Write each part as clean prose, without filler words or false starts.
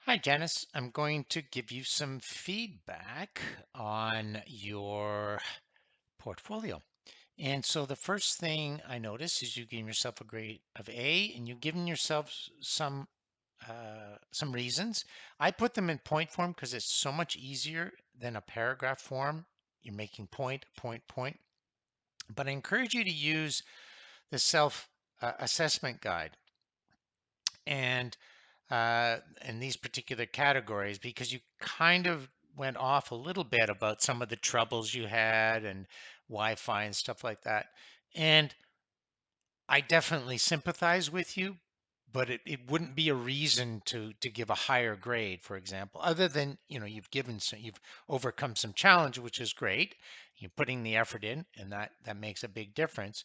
Hi, Janice. I'm going to give you some feedback on your portfolio. And so the first thing I noticed is you gave yourself a grade of A, and you've given yourself some reasons. I put them in point form because it's so much easier than a paragraph form. You're making point, point, point. But I encourage you to use the self assessment guide and in these particular categories because you kind of went off a little bit about some of the troubles you had and Wi-Fi and stuff like that. And I definitely sympathize with you, but it wouldn't be a reason to give a higher grade, for example, other than, you've overcome some challenge, which is great. You're putting the effort in, and that makes a big difference.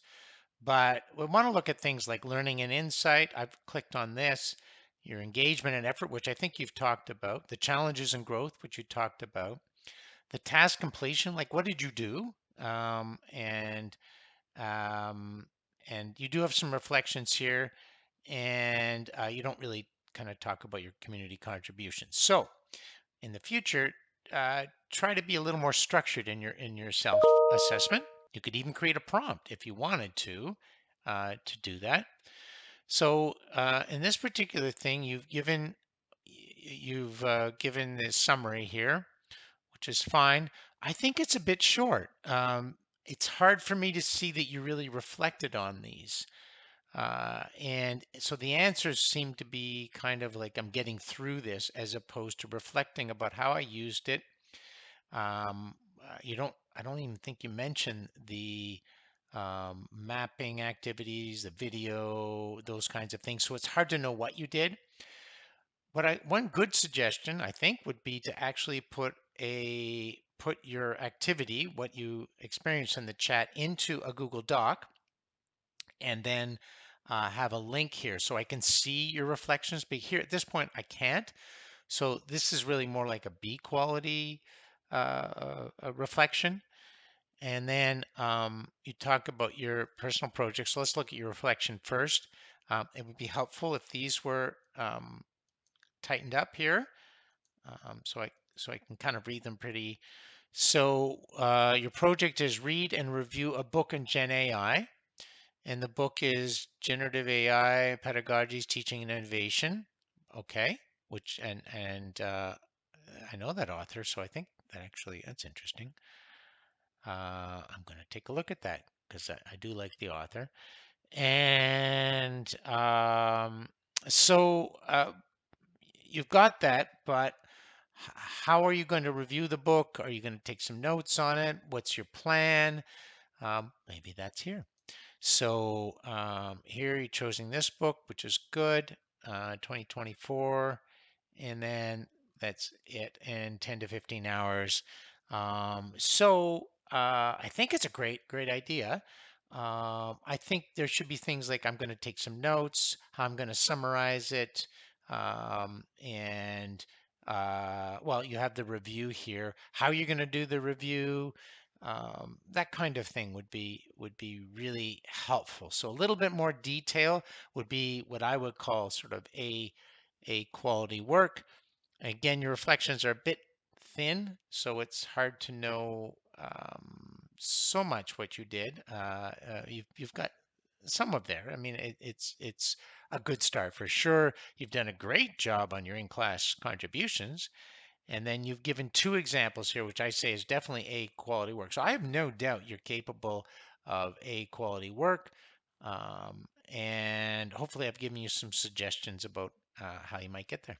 But we want to look at things like learning and insight. I've clicked on this, your engagement and effort, which I think you've talked about, the challenges and growth, which you talked about, the task completion, like what did you do? Um, and you do have some reflections here, and you don't really kind of talk about your community contributions. So in the future, try to be a little more structured in your self assessment. You could even create a prompt if you wanted to do that. So in this particular thing, you've given this summary here, which is fine. I think it's a bit short. It's hard for me to see that you really reflected on these. And so the answers seem to be kind of like I'm getting through this as opposed to reflecting about how I used it. I don't even think you mentioned the mapping activities, the video, those kinds of things. So it's hard to know what you did. One good suggestion I think would be to actually put your activity, what you experienced in the chat, into a Google Doc, and then have a link here so I can see your reflections. But here at this point, I can't. So this is really more like a B quality a reflection. And then you talk about your personal projects. So let's look at your reflection first. It would be helpful if these were tightened up here, so I can kind of read them pretty. So your project is read and review a book in Gen AI, and the book is Generative AI Pedagogies, Teaching and Innovation. Okay, which and I know that author, so I think that's interesting. I'm going to take a look at that because I do like the author. And so you've got that, but how are you going to review the book? Are you going to take some notes on it? What's your plan? Maybe that's here. So here you're choosing this book, which is good, 2024, and then that's it in 10 to 15 hours. I think it's a great idea. I think there should be things like I'm going to take some notes, how I'm going to summarize it, and well, you have the review here, how you're going to do the review. That kind of thing would be really helpful. So a little bit more detail would be what I would call sort of a quality work. Again, your reflections are a bit thin, so it's hard to know so much what you did. You've got some of there. I mean, it's a good start for sure. You've done a great job on your in-class contributions, and then you've given two examples here, which I say is definitely A quality work. So I have no doubt you're capable of A quality work. And hopefully I've given you some suggestions about how you might get there.